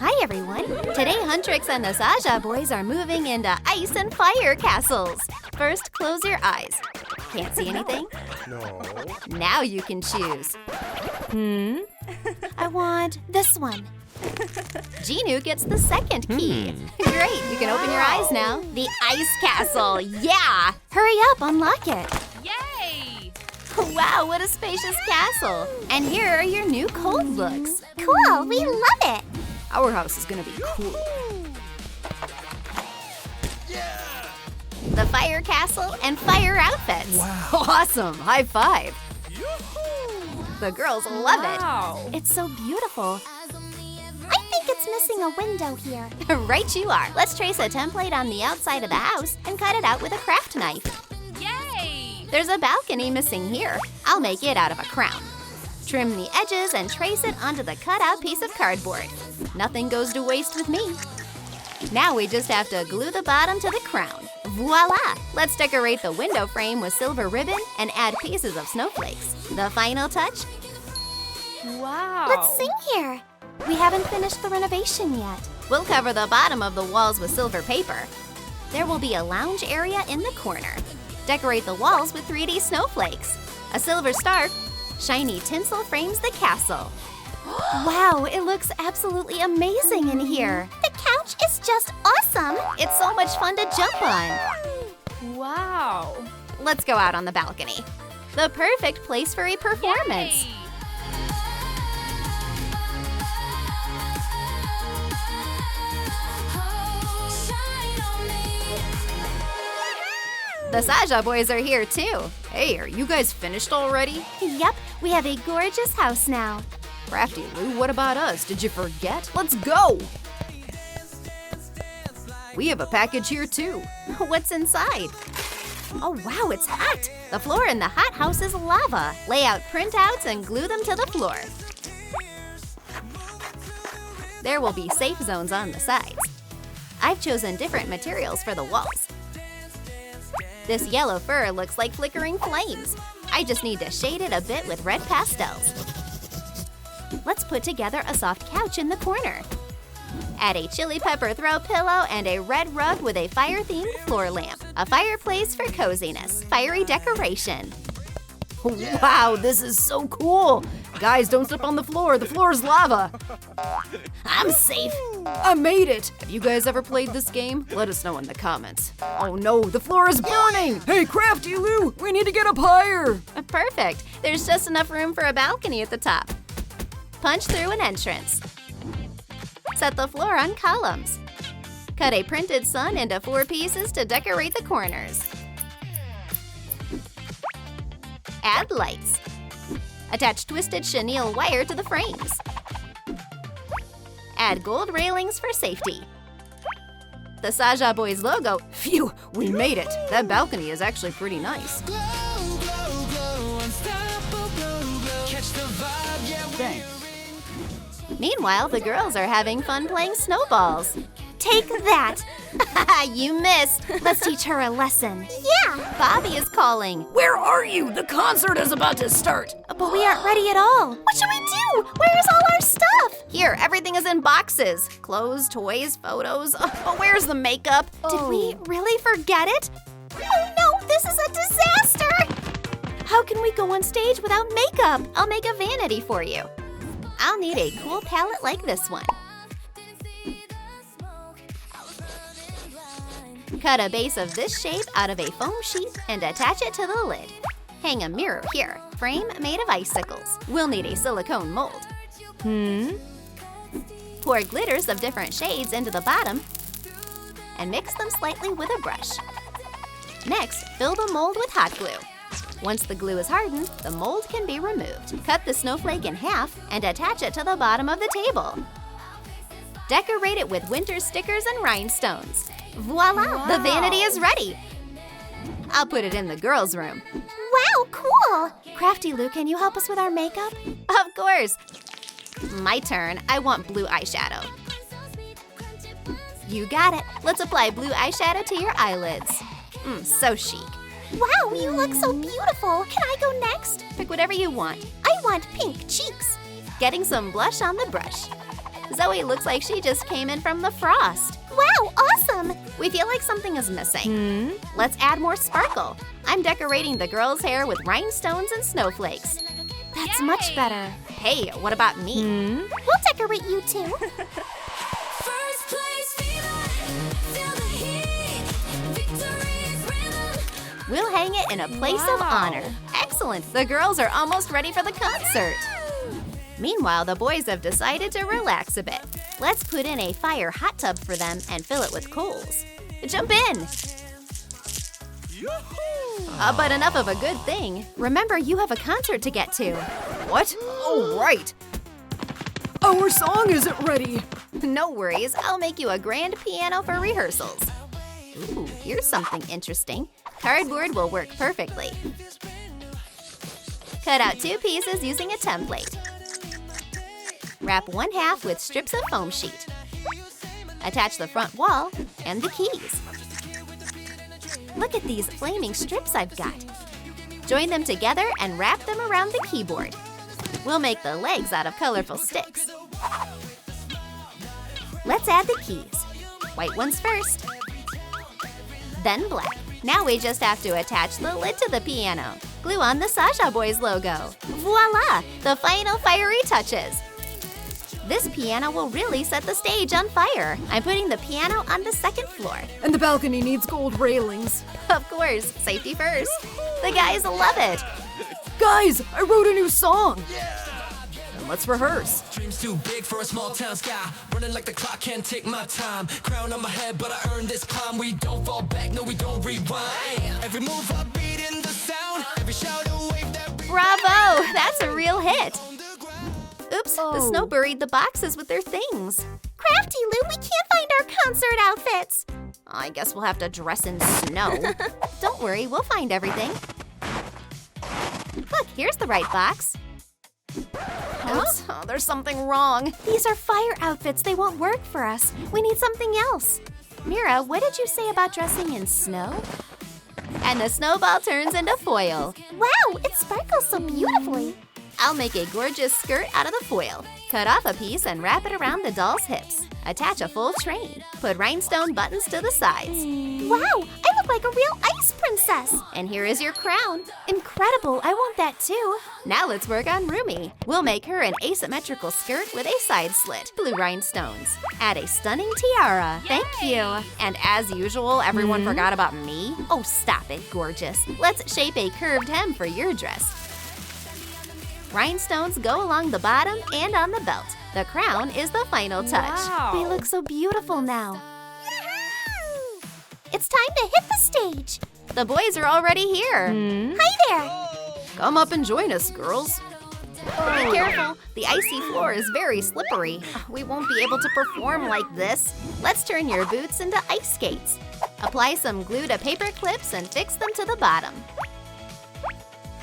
Hi everyone! Today Huntrix and the Saja Boys are moving into ice and fire castles. First, close your eyes. Can't see anything? No. Now you can choose. I want this one. Ginu gets the second key. Great, you can open your eyes now. The ice castle, yeah! Hurry up, unlock it. Yay! Wow, what a spacious castle. And here are your new cold looks. Cool, we love it. Our house is gonna be cool. The fire castle and fire outfits. Wow. Awesome, high five. The girls love Wow. it. It's so beautiful. I think it's missing a window here. Right you are. Let's trace a template on the outside of the house and cut it out with a craft knife. Yay! There's a balcony missing here. I'll make it out of a crown. Trim the edges and trace it onto the cutout piece of cardboard. Nothing goes to waste with me. Now we just have to glue the bottom to the crown. Voila! Let's decorate the window frame with silver ribbon and add pieces of snowflakes. The final touch? Wow. Let's sing here. We haven't finished the renovation yet. We'll cover the bottom of the walls with silver paper. There will be a lounge area in the corner. Decorate the walls with 3D snowflakes. A silver star, shiny tinsel frames the castle. Wow, it looks absolutely amazing in here. The couch is just awesome. It's so much fun to jump on. Wow. Let's go out on the balcony. The perfect place for a performance. Yay! The Saja Boys are here too. Hey, are you guys finished already? Yep, we have a gorgeous house now. Crafty Loo, what about us? Did you forget? Let's go! We have a package here too. What's inside? Oh wow, it's hot! The floor in the hot house is lava. Lay out printouts and glue them to the floor. There will be safe zones on the sides. I've chosen different materials for the walls. This yellow fur looks like flickering flames. I just need to shade it a bit with red pastels. Let's put together a soft couch in the corner. Add a chili pepper throw pillow and a red rug with a fire-themed floor lamp. A fireplace for coziness. Fiery decoration. Wow, this is so cool! Guys, don't step on the floor. The floor is lava. I'm safe. I made it. Have you guys ever played this game? Let us know in the comments. Oh no, the floor is burning! Hey, Crafty Loo, we need to get up higher. Perfect. There's just enough room for a balcony at the top. Punch through an entrance. Set the floor on columns. Cut a printed sun into 4 pieces to decorate the corners. Add lights. Attach twisted chenille wire to the frames. Add gold railings for safety. The Saja Boys logo. Phew, we made it. That balcony is actually pretty nice. Thanks. Meanwhile, the girls are having fun playing snowballs. Take that. You missed. Let's teach her a lesson. Yeah, Bobby is calling. Where are you? The concert is about to start. but we aren't ready at all. What should we do? Where's all our stuff? Here, everything is in boxes. Clothes, toys, photos. But where's the makeup? Did we really forget it? Oh no, this is a disaster! How can we go on stage without makeup? I'll make a vanity for you. I'll need a cool palette like this one. Cut a base of this shape out of a foam sheet and attach it to the lid. Hang a mirror here. Frame made of icicles. We'll need a silicone mold. Pour glitters of different shades into the bottom and mix them slightly with a brush. Next, fill the mold with hot glue. Once the glue is hardened, the mold can be removed. Cut the snowflake in half and attach it to the bottom of the table. Decorate it with winter stickers and rhinestones. Voila! The vanity is ready. I'll put it in the girls' room. Wow, cool! Crafty Loo, can you help us with our makeup? Of course. My turn. I want blue eyeshadow. You got it. Let's apply blue eyeshadow to your eyelids. So chic. Wow, you look so beautiful. Can I go next? Pick whatever you want. I want pink cheeks. Getting some blush on the brush. Zoe looks like she just came in from the frost. Wow, awesome! We feel like something is missing. Let's add more sparkle. I'm decorating the girl's hair with rhinestones and snowflakes. That's Yay! much better. Hey, what about me? We'll decorate you too. We'll hang it in a place of honor. Excellent! The girls are almost ready for the concert. Meanwhile, the boys have decided to relax a bit. Let's put in a fire hot tub for them and fill it with coals. Jump in! But enough of a good thing. Remember, you have a concert to get to. What? Oh, right. Our song isn't ready. No worries, I'll make you a grand piano for rehearsals. Ooh, here's something interesting. Cardboard will work perfectly. Cut out 2 pieces using a template. Wrap 1/2 with strips of foam sheet. Attach the front wall and the keys. Look at these flaming strips I've got. Join them together and wrap them around the keyboard. We'll make the legs out of colorful sticks. Let's add the keys. White ones first. Then black. Now we just have to attach the lid to the piano. Glue on the Saja Boys logo. Voila! The final fiery touches. This piano will really set the stage on fire. I'm putting the piano on the 2nd floor. And the balcony needs gold railings. Of course, safety first. The guys love it. Guys, I wrote a new song. And let's rehearse. Dreams too big for a small town sky. Running like the clock, can't take my time. Crown on my head, but I earned this climb. We don't fall back, no, we don't rewind. Every move I beat in the sound. Every shout or wave that Bravo! That's a real hit. Oops, the Oh. snow buried the boxes with their things. Crafty Loo, we can't find our concert outfits. I guess we'll have to dress in snow. Don't worry, we'll find everything. Look, here's the right box. Oops, oh, there's something wrong. These are fire outfits. They won't work for us. We need something else. Mira, what did you say about dressing in snow? And the snowball turns into foil. Wow, it sparkles so beautifully. I'll make a gorgeous skirt out of the foil. Cut off a piece and wrap it around the doll's hips. Attach a full train. Put rhinestone buttons to the sides. Wow, I look like a real ice princess. And here is your crown. Incredible, I want that too. Now let's work on Rumi. We'll make her an asymmetrical skirt with a side slit. Blue rhinestones. Add a stunning tiara. Thank you. And as usual, everyone forgot about me. Oh, stop it, gorgeous. Let's shape a curved hem for your dress. Rhinestones go along the bottom and on the belt. The crown is the final touch. Wow. They look so beautiful now. It's time to hit the stage. The boys are already here. Hi there. Come up and join us, girls. Be careful, the icy floor is very slippery. We won't be able to perform like this. Let's turn your boots into ice skates. Apply some glue to paper clips and fix them to the bottom.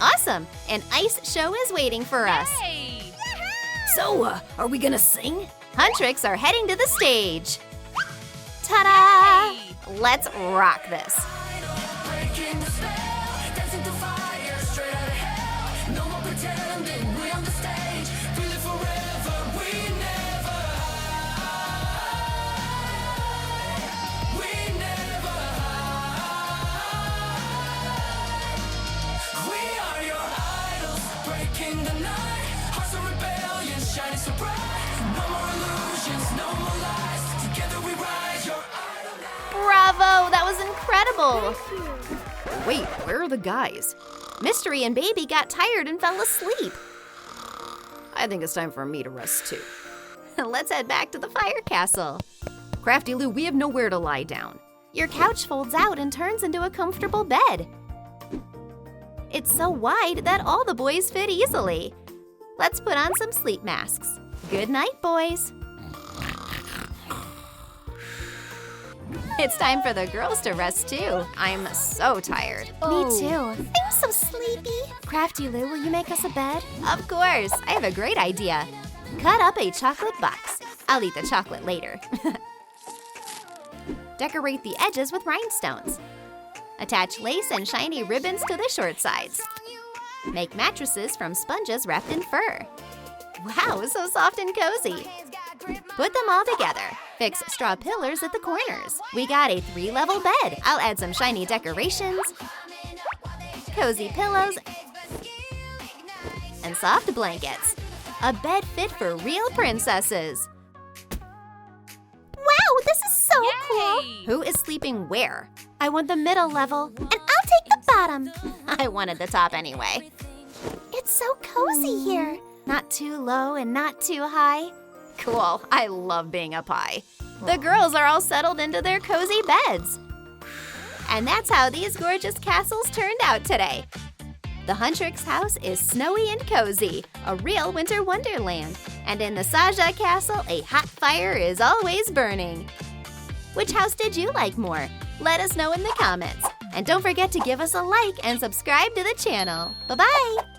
Awesome! An ice show is waiting for us. Hey! So, are we gonna sing? Huntrix are heading to the stage. Ta-da! Yay! Let's rock this. breaking the spell. Dancing through fire, straight out of hell. No more pretending, we on the stage. We live forever, we never hide. We never hide. We are your idols, breaking the night. Hearts of rebellion, shining so bright. No more illusions, no more lies. Together we rise, your idol. Bravo! That was incredible! Wait, where are the guys? Mystery and Baby got tired and fell asleep. I think it's time for me to rest too. Let's head back to the fire castle. Crafty Loo, we have nowhere to lie down. Your couch folds out and turns into a comfortable bed. It's so wide that all the boys fit easily. Let's put on some sleep masks. Good night, boys. It's time for the girls to rest too. I'm so tired. Me too. I'm so sleepy. Crafty Loo, will you make us a bed? Of course. I have a great idea. Cut up a chocolate box. I'll eat the chocolate later. Decorate the edges with rhinestones. Attach lace and shiny ribbons to the short sides. Make mattresses from sponges wrapped in fur. Wow, so soft and cozy. Put them all together. Fix straw pillars at the corners. We got a 3-level bed. I'll add some shiny decorations, cozy pillows, and soft blankets. A bed fit for real princesses. Wow, this is so cool. Yay! Who is sleeping where? I want the middle level. And I'll take the bottom. I wanted the top anyway. It's so cozy here. Not too low and not too high. Cool, I love being up high. The girls are all settled into their cozy beds. And that's how these gorgeous castles turned out today. The Huntrix house is snowy and cozy, a real winter wonderland. And in the Saja castle, a hot fire is always burning. Which house did you like more? Let us know in the comments. And don't forget to give us a like and subscribe to the channel. Bye-bye!